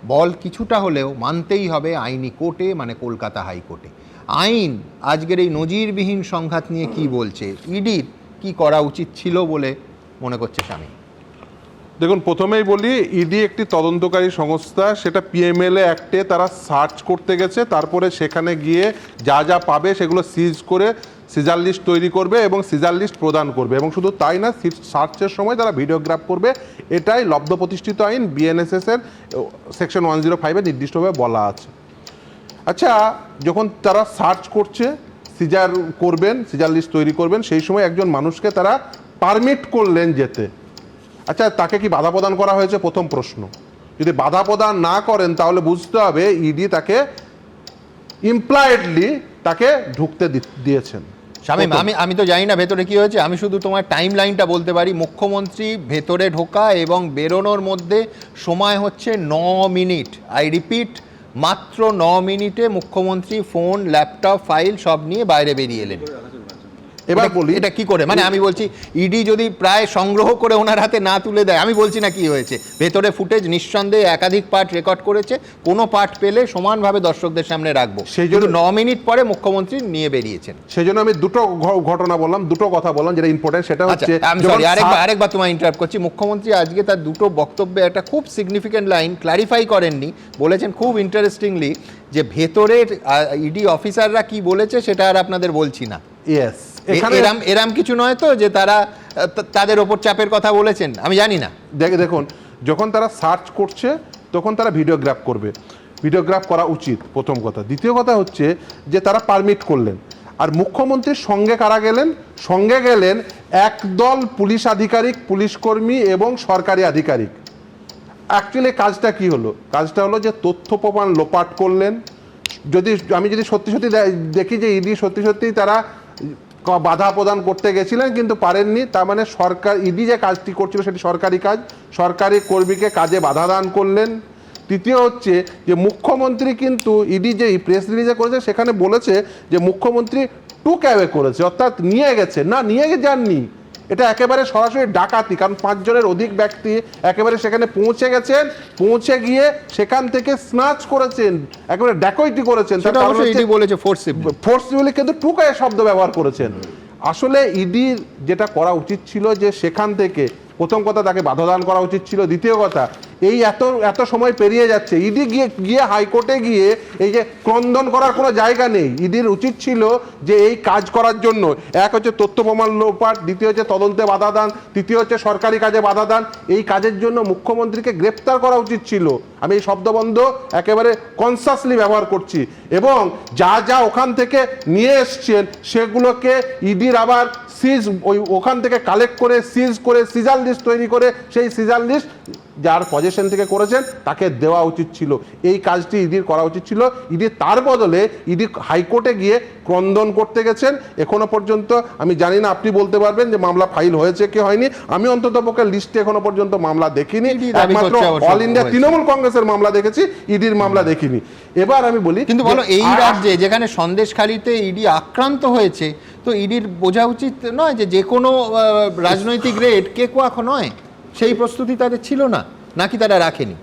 বল কিছুটা হলেও মানতেই হবে আইনি কোর্টে, মানে কলকাতা হাইকোর্টে। আইন আজকের এই নজিরবিহীন সংঘাত নিয়ে কি বলছে, ইডির কি করা উচিত ছিল বলে মনে করছে স্বামী? দেখুন, প্রথমেই বলি, ইডি একটি তদন্তকারী সংস্থা, সেটা পিএমএলএ অ্যাক্টে তারা সার্চ করতে গেছে, তারপরে সেখানে গিয়ে যা যা পাবে সেগুলো সিজ করে সিজার লিস্ট তৈরি করবে এবং সিজার লিস্ট প্রদান করবে, এবং শুধু তাই না, সার্চের সময় তারা ভিডিওগ্রাফ করবে। এটাই লব্ধ প্রতিষ্ঠিত আইন, বিএনএসএস এর সেকশন 105-এ নির্দিষ্টভাবে বলা আছে। আচ্ছা, যখন তারা সার্চ করছে, সিজার করবেন, সিজার লিস্ট তৈরি করবেন, সেই সময় একজন মানুষকে তারা পারমিট করলেন যেতে। আচ্ছা, তাকে কি বাধা প্রদান করা হয়েছে? প্রথম প্রশ্ন। যদি বাধা প্রদান না করেন তাহলে বুঝতে হবে ইডি তাকে ইমপ্লয়েডলি তাকে ঢুকতে দিয়েছেন। শামীম, আমি তো জানি না ভেতরে কি হয়েছে, আমি শুধু তোমার টাইম লাইনটা বলতে পারি। মুখ্যমন্ত্রী ভেতরে ঢোকা এবং বেরোনোর মধ্যে সময় হচ্ছে 9 মিনিট। আই রিপিট, মাত্র 9 মিনিটে মুখ্যমন্ত্রী ফোন, ল্যাপটপ, ফাইল সব নিয়ে বাইরে বেরিয়ে এলেন। এবার বলি এটা কি করে, মানে আমি বলছি ইডি যদি প্রায় সংগ্রহ করে ওনার হাতে না তুলে দেয়, আমি বলছি না কি হয়েছে, ভেতরে ফুটেজ নিঃসন্দেহে একাধিক পার্ট রেকর্ড করেছে, কোনো পার্ট পেলে সমানভাবে দর্শকদের সামনে রাখবো। সেই জন্য 9 মিনিট পরে মুখ্যমন্ত্রী নিয়ে বেরিয়েছেন। সেই জন্য আমি দুটো ঘটনা বললাম, দুটো কথা বললাম যেটা ইম্পর্টেন্ট। সেটা হচ্ছে, আমি সরি আরেকবার তোমায় ইন্টারাপ্ট করছি। মুখ্যমন্ত্রী আজকে তার দুটো বক্তব্যে একটা খুব সিগনিফিক্যান্ট লাইন ক্লারিফাই করেননি, বলেছেন খুব ইন্টারেস্টিংলি যে ভেতরের ইডি অফিসাররা কি বলেছে সেটা আর আপনাদের বলছি না। ইয়েস, এরাম কিছু নয় তো যে তারা তাদের ওপর চাপের কথা বলেছেন, আমি জানি না। দেখুন, যখন তারা সার্চ করছে তখন তারা ভিডিওগ্রাফ করবে, ভিডিওগ্রাফ করা উচিত, প্রথম কথা। দ্বিতীয় কথা হচ্ছে যে তারা পারমিট করলেন। আর মুখ্যমন্ত্রীর সঙ্গে কারা গেলেন? সঙ্গে গেলেন একদল পুলিশ আধিকারিক, পুলিশকর্মী এবং সরকারি আধিকারিক। অ্যাকচুয়ালি কাজটা কি হলো? কাজটা হলো যে তথ্য প্রমাণ লোপাট করলেন। আমি যদি সত্যি সত্যি দেখি যে ইডি সত্যি সত্যি তারা বাধা প্রদান করতে গেছিলেন কিন্তু পারেননি, তার মানে সরকার, ইডি যে কাজটি করছিল সেটি সরকারি কাজ, সরকারি কর্মীকে কাজে বাধা দান করলেন। তৃতীয় হচ্ছে যে মুখ্যমন্ত্রী কিন্তু ইডি যে প্রেস রিলিজে করেছে সেখানে বলেছে যে মুখ্যমন্ত্রী টুক অ্যাওয়ে করেছে, অর্থাৎ নিয়ে গেছে। না, নিয়ে যাননি, এটা একেবারে সরাসরি ডাকাতি। কারণ 5 জনের অধিক ব্যক্তি একেবারে সেখানে পৌঁছে গেছেন, পৌঁছে গিয়ে সেখান থেকে স্নাচ করেছেন, একেবারে ডাকাতি করেছেন। ফোর্সিবলি কিন্তু টুক অ্যাওয়ে শব্দ ব্যবহার করেছেন। আসলে ইডির যেটা করা উচিত ছিল যে সেখান থেকে প্রথম কথা তাকে বাধা দান করা উচিত ছিল। দ্বিতীয় কথা, এই এত সময় পেরিয়ে যাচ্ছে, ইডি গিয়ে হাইকোর্টে গিয়ে এই যে ক্রন্দন করার কোনো জায়গা নেই। ইডির উচিত ছিল যে এই কাজ করার জন্য, এক হচ্ছে তথ্য প্রমাণ লোপাট, দ্বিতীয় হচ্ছে তদন্তে বাধা দান, তৃতীয় হচ্ছে সরকারি কাজে বাধা দান। এই কাজের জন্য মুখ্যমন্ত্রীকে গ্রেপ্তার করা উচিত ছিল। আমি এই শব্দবন্ধ একেবারে কনসাসলি ব্যবহার করছি। এবং যা যা ওখান থেকে নিয়ে এসছেন সেগুলোকে ইডির আবার সিজ, ওখান থেকে কালেক্ট করে সিজ করে সিজার লিস্ট তৈরি করে সেই সিজার লিস্ট যার পজিশন থেকে করেছেন তাকে দেওয়া উচিত ছিল। এই কাজটি ইডির করা উচিত ছিল। ইডি তার বদলে ইডি হাইকোর্টে গিয়ে ক্রন্দন করতে গেছেন। এখনো পর্যন্ত আমি জানি না, আপনি বলতে পারবেন যে মামলা ফাইল হয়েছে কি হয়নি। আমি অন্ততপক্ষে লিস্টে এখনো পর্যন্ত মামলা দেখিনি, একমাত্র অল ইন্ডিয়া তৃণমূল কংগ্রেসের মামলা দেখেছি, ইডির মামলা দেখিনি। এবার আমি বলি, কিন্তু বলো, এই রাজ্যে যেখানে সন্দেশখালিতে ইডি আক্রান্ত হয়েছে, তো ইডির বোঝা উচিত নয় যে কোনো রাজনৈতিক রেড কেকুয়া নয়, সেই প্রস্তুতি তাদের ছিল না, নাকি তারা রাখেনি?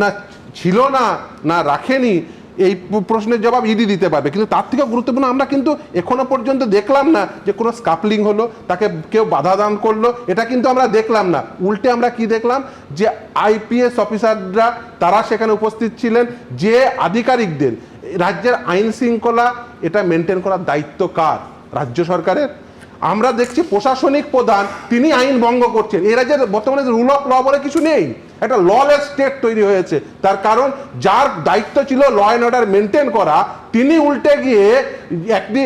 না ছিল না, না রাখেনি, এই প্রশ্নের জবাব ইডি দিতে পারবে। কিন্তু তার থেকে গুরুত্বপূর্ণ, আমরা কিন্তু এখনো পর্যন্ত দেখলাম না যে কোনো স্কাপলিং হলো, তাকে কেউ বাধা দান করলো, এটা কিন্তু আমরা দেখলাম না। উল্টে আমরা কি দেখলাম, যে আইপিএস অফিসাররা তারা সেখানে উপস্থিত ছিলেন, যে আধিকারিকদের রাজ্যের আইন শৃঙ্খলা এটা মেনটেন করার দায়িত্ব কার? রাজ্য সরকারের। আমরা দেখছি প্রশাসনিক প্রধান তিনি আইন ভঙ্গ করছেন। এই রাজ্যের বর্তমানে রুল অফ ল বলে কিছু নেই, একটা ললেস স্টেট তৈরি হয়েছে। তার কারণ যার দায়িত্ব ছিল ল অ্যান্ড অর্ডার মেনটেন করা, তিনি উল্টে গিয়ে একটি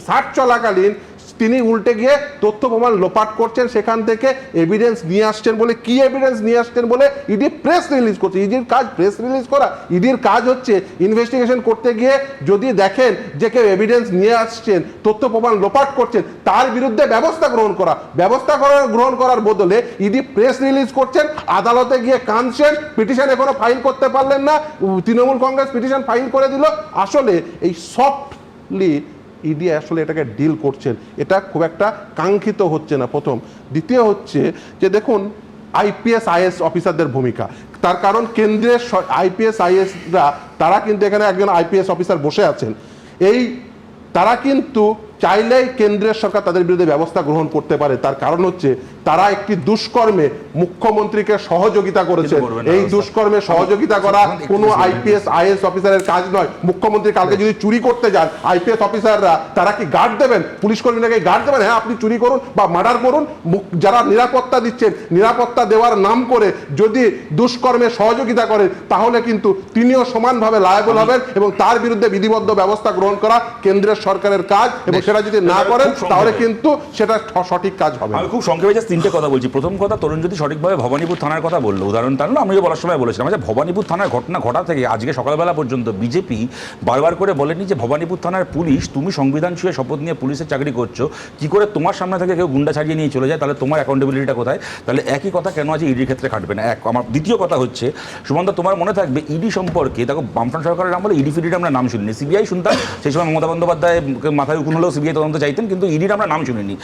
সার্চ চলাকালীন তিনি উল্টে গিয়ে তথ্য প্রমাণ লোপাট করছেন, সেখান থেকে এভিডেন্স নিয়ে আসছেন বলে, কি এভিডেন্স নিয়ে আসছেন বলে ইডি প্রেস রিলিজ করছে। ইডির কাজ প্রেস রিলিজ করা, ইডির কাজ হচ্ছে ইনভেস্টিগেশন করতে গিয়ে যদি দেখেন যে কেউ এভিডেন্স নিয়ে আসছেন, তথ্য প্রমাণ লোপাট করছেন, তার বিরুদ্ধে ব্যবস্থা গ্রহণ করা। ব্যবস্থা গ্রহণ করার বদলে ইডি প্রেস রিলিজ করছেন, আদালতে গিয়ে কাঁদছেন, পিটিশন এখনো ফাইল করতে পারলেন না, তৃণমূল কংগ্রেস পিটিশন ফাইল করে দিল। আসলে এই সফটলি ইডি আসলে এটাকে ডিল করছেন, এটা খুব একটা কাঙ্ক্ষিত হচ্ছে না, প্রথম। দ্বিতীয় হচ্ছে যে দেখুন, আইপিএস আইএস অফিসারদের ভূমিকা। তার কারণ কেন্দ্রের আইপিএস আইএসরা তারা কিন্তু এখানে একজন আইপিএস অফিসার বসে আছেন, এই তারা কিন্তু চাইলেই কেন্দ্রের সরকার তাদের বিরুদ্ধে ব্যবস্থা গ্রহণ করতে পারে। তার কারণ হচ্ছে তারা একটি দুষ্কর্মে মুখ্যমন্ত্রীকে সহযোগিতা করেছে। এই দুষ্কর্মে সহযোগিতা করা কোনো আইপিএস আইএস অফিসারের কাজ নয়। মুখ্যমন্ত্রী কালকে যদি চুরি করতে যান, আইপিএস অফিসাররা তারা কি গার্ড দেবেন? পুলিশ কর্মীকে গার্ড দেবেন? হ্যাঁ, আপনি চুরি করুন বা মার্ডার করুন, যারা নিরাপত্তা দিচ্ছেন নিরাপত্তা দেওয়ার নাম করে যদি দুষ্কর্মে সহযোগিতা করেন তাহলে কিন্তু তিনিও সমানভাবে লায়াবল হবেন এবং তার বিরুদ্ধে বিধিবদ্ধ ব্যবস্থা গ্রহণ করা কেন্দ্রের সরকারের কাজ, এবং সেটা যদি না করেন তাহলে কিন্তু সেটা সঠিক কাজ হবে। আমি খুব সংক্ষেপে জাস্ট তিনটে কথা বলছি। প্রথম কথা, তরুণ যদি সঠিকভাবে ভবানীপুর থানার কথা বললো, উদাহরণ টানলো, আমি বলার সময় বলেছিলাম যে ভবানীপুর থানার ঘটনা ঘটা থেকে আজকে সকালবেলা পর্যন্ত বিজেপি বারবার করে বলেনি যে ভবানীপুর থানার পুলিশ, তুমি সংবিধান ছুঁয়ে শপথ নিয়ে পুলিশের চাকরি করছো, কি করে তোমার সামনে থেকে কেউ গুন্ডা ছাড়িয়ে নিয়ে চলে যায়, তাহলে তোমার অ্যাকাউন্টেবিলিটিটা কোথায়? তাহলে একই কথা কেন আছে ইডির ক্ষেত্রে খাটবে না? এক আমার দ্বিতীয় কথা হচ্ছে, সুমন্ত তোমার মনে থাকবে ইডি সম্পর্কে, দেখো বামফ্রন্ট সরকারের নাম বলে ইডি ফিডির আমরা নাম শুনিনি, সিবিআই শুনতাম, সেই সময় মমতা বন্দ্যোপাধ্যায় মাথায় উকুন হলেও সিবিআই তদন্ত চাইতেন, কিন্তু ইডির আমরা নাম শুনিনি।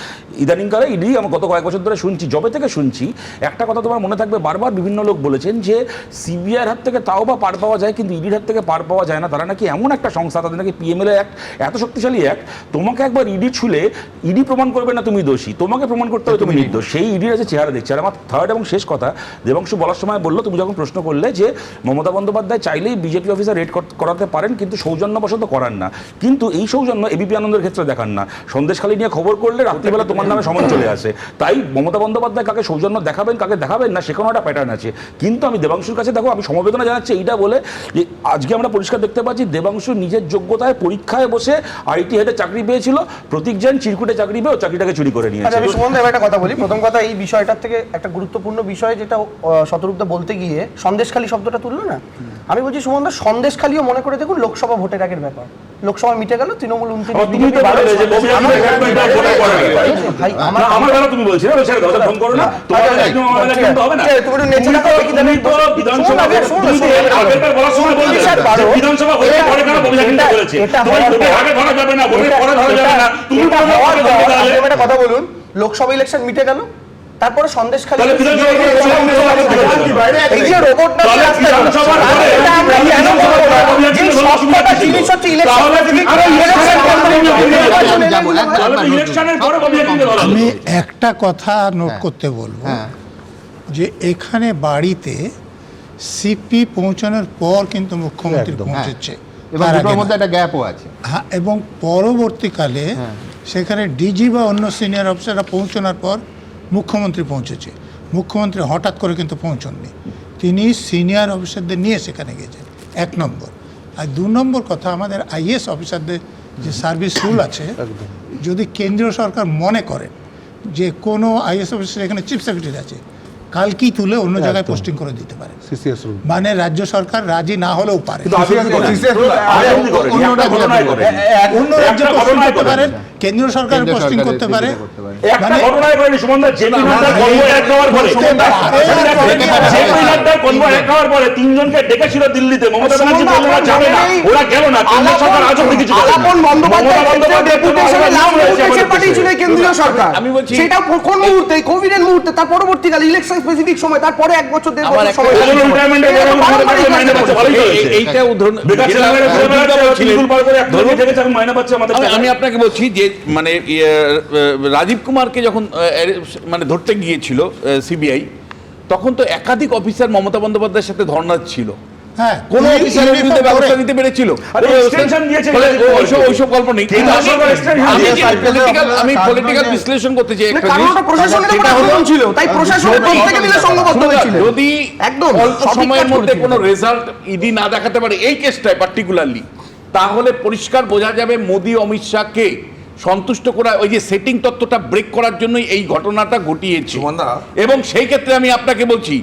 ইদানিংকালে ইডি আমরা গত কয়েক বছর ধরে শুনছি, জবে থেকে শুনছি। একটা কথা তোমার মনে থাকবে, বারবার বিভিন্ন লোক বলেছেন যে সিবিআইয়ের হাত থেকে তাও বা পার পাওয়া যায়, কিন্তু ইডির হাত থেকে পার পাওয়া যায় না। তারা নাকি এমন একটা সংস্থা, তাদের নাকি পিএমএলএ অ্যাক্ট এত শক্তিশালী অ্যাক্ট, তোমাকে একবার ইডি ছুলে ইডি প্রমাণ করবে না তুমি দোষী, তোমাকে প্রমাণ করতে হবে তুমি নির্দোষ। সেই ইডির আছে চেহারা দেখছে। আর আমার থার্ড এবং শেষ কথা, দেবাংশু বলার সময় বললো, তুমি যখন প্রশ্ন করলে যে মমতা বন্দ্যোপাধ্যায় চাইলেই বিজেপি অফিসার রেড করাতে পারেন কিন্তু সৌজন্যবশত করান না, কিন্তু এই সৌজন্য এবিপি আনন্দের ক্ষেত্রে দেখান না। সন্দেশখালী নিয়ে খবর করলে রাত্রিবেলা তোমার নামে সমন চলে আসে। তাই মমতা বন্দ্যোপাধ্যায় কাকে সৌজন্য দেখাবেন কাকে দেখাবেন না, সেখানে একটা প্যাটার্ন আছে। কিন্তু আমি দেবাংশুর কাছে, দেখো, আমি সমবেদনা জানাচ্ছি এইটা বলে যে আজকে আমরা পরিষ্কার দেখতে পাচ্ছি দেবাংশু নিজের যোগ্যতায় পরীক্ষায় বসে আইটি হেডে চাকরি পেয়েছিল, প্রতীক জৈন চিরকুটে চাকরি পেয়ে চাকরিটাকে চুরি করে নিয়েছে। আমি সুমন দেব একটা কথা বলি। প্রথম কথা, এই বিষয়টার থেকে একটা গুরুত্বপূর্ণ বিষয় যেটা শতরূপদা বলতে গিয়ে সন্দেশখালী শব্দটা তুললো না, আমি বলছি সুমন দা, সন্দেশখালীও মনে করে দেখুন লোকসভা ভোটের আগের ব্যাপার। লোকসভা মিটে গেল, তৃণমূল 29, কথা বলুন, লোকসভা ইলেকশন মিটে গেল, তারপরে সন্দেশখালী এই যে রোবটটা আমি একটা কথা নোট করতে বলবো যে এখানে বাড়িতে সিপি পৌঁছানোর পর কিন্তু মুখ্যমন্ত্রী পৌঁছেছে, এবং দুটোর মধ্যে একটা গ্যাপও আছে। হ্যাঁ, এবং পরবর্তীকালে সেখানে ডিজি বা অন্য সিনিয়র অফিসাররা পৌঁছানোর পর মুখ্যমন্ত্রী পৌঁছেছে। মুখ্যমন্ত্রী হঠাৎ করে কিন্তু পৌঁছননি, তিনি সিনিয়র অফিসারদের নিয়ে সেখানে গেছেন, এক নম্বর। আর দু নম্বর কথা, আমাদের আইএস অফিসারদের যে সার্ভিস রুল আছে, যদি কেন্দ্রীয় সরকার মনে করেন যে কোনো আইএস অফিসার এখানে চিফ সেক্রেটারি আছে, কালকেই তুলে অন্য জায়গায় পোস্টিং করে দিতে পারে। মানে রাজ্য সরকার রাজি না হলেও পারে, অন্য রাজ্যে পোস্টিং করতে পারেন, কেন্দ্রীয় সরকার পোস্টিং করতে পারে। তিনজনকে ডেকেছিল দিল্লিতে, মমতা ব্যানার্জি বললেন যাবে না, ওরা গেল না, কেন্দ্র সরকার আজও কিছু কেন্দ্রীয় সরকার। আমি বলছি সেটা কোন মুহূর্তে, কোভিডের মুহূর্তে, তার পরবর্তীকালে ইলেকশন স্পেসিফিক সময়, তারপরে 1 বছর 1.5 বছর সময়। আমি আপনাকে বলছি যে মানে রাজীব কুমারকে যখন মানে ধরতে গিয়েছিল সিবিআই, তখন তো একাধিক অফিসার মমতা বন্দ্যোপাধ্যায়ের সাথে ধর্ণা ছিল। হ্যাঁ, কোন অফিসারের বিরুদ্ধে ব্যবস্থা নিতে পেরেছিল? ওইসব গল্প নেই। আমি পলিটিক্যাল বিশ্লেষণ করতে চাই একটা জিনিস, যদি অল্প সময়ের মধ্যে কোনো রেজাল্ট ইডি না দেখাতে পারে এই কেসটায় পার্টিকুলারলি, তাহলে পরিষ্কার বোঝা যাবে মোদি অমিত শাহকে সন্তুষ্ট করা, ওই যে সেটিং তত্ত্বটা ব্রেক করার জন্যই এই ঘটনাটা ঘটিয়েছে। এবং সেই ক্ষেত্রে আমি আপনাকে বলছি,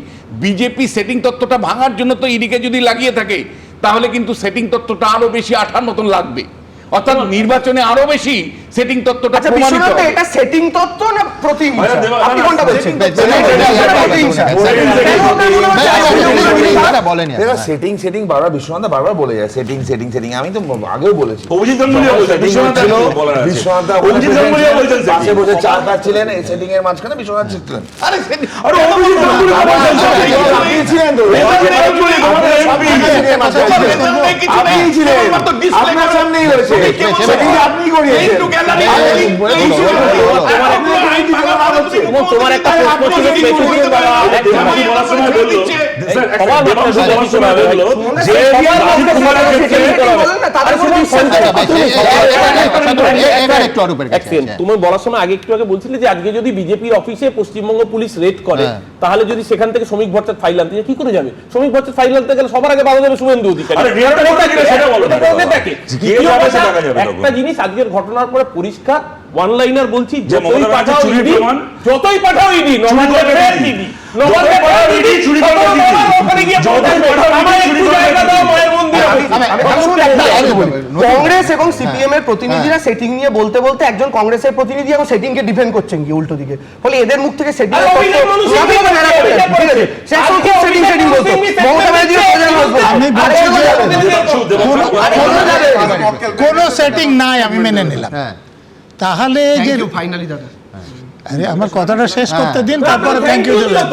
বিজেপি সেটিং তত্ত্বটা ভাঙার জন্য তো ইডিকে যদি লাগিয়ে থাকে, তাহলে কিন্তু সেটিং তত্ত্বটা আরো বেশি আঠার মতন লাগবে, অর্থাৎ নির্বাচনে আরো বেশি সেটিং তত্ত্বটা প্রমাণিত হবে। এটা সেটিং তত্ত্ব না প্রতিহিংসা? আপনি কোনটা বলছেন? কথাটা বলেনি এখন, হ্যাঁ। সেটিং বারবার বিশ্বনাথ বারবার বলে যায় সেটিং আমি তো আগেও বলেছি অভিজিৎ গাঙ্গুলিও বলছেন, বিশ্বনাথ দা বলার আছে। বিশ্বনাথ অভিজিৎ গাঙ্গুলিও বলছেন setting। পাশে বসে চা খাচ্ছিলেন এই সেটিং এর মাঝখানে বিশ্বনাথ ছিলেন আরে অভিজিৎ গাঙ্গুলি কথা বলছেন setting। আপনি ছিলেন তো অভিজিৎ গাঙ্গুলি আমাদের MP। আপনি ছিলেন আপনার সামনেই হয়েছে সেটিং আপনি করিয়েছেন তোমার একটা প্রশ্ন ছিল প্রেসিডেন্ট দ্বারা আমি বলার সময় বললো স্যার সবার বলার সময় বললো যে রাজীব কুমারের ক্ষেত্রে এবার একটু অরূপের কাছে আসি, হ্যাঁ। তুমি বলার সময় আগে একটু আগে বলছিলে যে আজকে যদি বিজেপির অফিসে পশ্চিমবঙ্গ পুলিশ রেড করে হ্যাঁ। তাহলে যদি সেখান থেকে শ্রমিক ভট্টাচার্য ফাইল আনতে যায়, কি করে যাবে? শ্রমিক ভট্টাচার্য ফাইল আনতে গেলে সবার আগে বাধা দেবে শুভেন্দু অধিকারী। আরে রিয়াটা কোথা থেকে সেটা বলো না। দেখে কে যাবে সেটা দেখা যাবে তখন। একটা জিনিস আজকের ঘটনার পরে পরিষ্কার ওয়ান লাইনার বলছি, যে যতই মমতা পাঠাও চুরির ইডি, প্রমাণ, যতই পাঠাও ইডি নবান্নে ফের ইডি, নবান্নে পাঠাও ইডি, চুরি করবে সতেরো দিদি। বার ওখানে গিয়ে যতই পৌঁছাবে। পাঠাও ইডি, আমায় চুরি একটু করবে জায়গা দাও দিদি। মায়ের মন্দিরে। কংগ্রেস এবং সিপিএম এর প্রতিনিধিরা সেটিং নিয়ে বলতে বলতে একজন কংগ্রেসের প্রতিনিধি এখন সেটিং কে ডিফেন্ড করছেন কি উল্টো দিকে, ফলে এদের মুখ থেকে সেটিং আরে অভিনয় মানুষ সেটিং বলতো মমতা ব্যানার্জি আমি বলছি যে কোনো সেটিং নাই, আমি মেনে নিলাম। হ্যাঁ। তাহলে যে ফাইনালি দাদা আরে আমার কথাটা শেষ করতে দিন, তারপরে থ্যাংক ইউ দেবেন।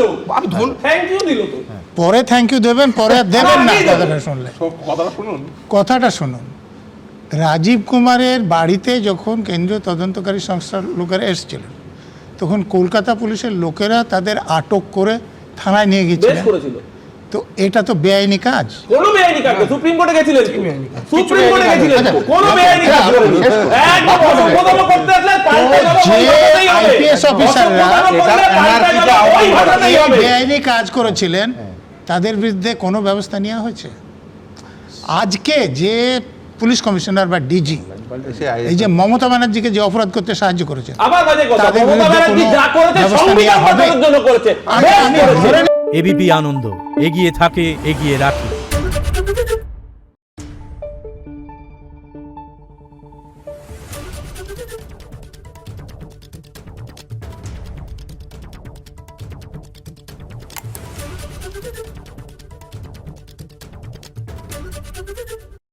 থ্যাংক ইউ দিল তো। পরে থ্যাংক ইউ দেবেন, পরে আর দেবেন না। কথাটা শুনলে কথাটা শুনুন কথাটা শুনুন, রাজীব কুমারের বাড়িতে যখন কেন্দ্রীয় তদন্তকারী সংস্থার লোকেরা এসেছিলেন, তখন কলকাতা পুলিশের লোকেরা তাদের আটক করে থানায় নিয়ে বেশ গেছিলেন। করেছিল। তো এটা তো বেআইনি কাজ। কোনো বেআইনি কাজ না, সুপ্রিম কোর্টে গেছিলেন তো। সুপ্রিম কোর্টে গেছিলেন তো। কোনো বেআইনি কাজ করেনি। একদম অসংখ্যতম করতে আসলে পাল্টে যাবে, যে ওই ভাষাতেই হবে। IPS অফিসাররা অসংখ্যতম করলে পাল্টে যাবে, ওই ভাষাতেই হবে। বেআইনি কাজ করেছিলেন, তাদের বিরুদ্ধে কোনো ব্যবস্থা নেওয়া হয়েছে? আজকে যে পুলিশ কমিশনার বা ডিজি এই যে মমতা ব্যানার্জিকে যে অপরাধ করতে সাহায্য করেছেন, আবার বাজে কথা, তাদের মমতা বিরুদ্ধে ব্যানার্জি কোনো যা করেছে ব্যবস্থা সংবিধান নেওয়া হবে? বাঁচানোর জন্য করেছে। আমি ধরে এবিপি আনন্দ, এগিয়ে থাকে, এগিয়ে রাখে।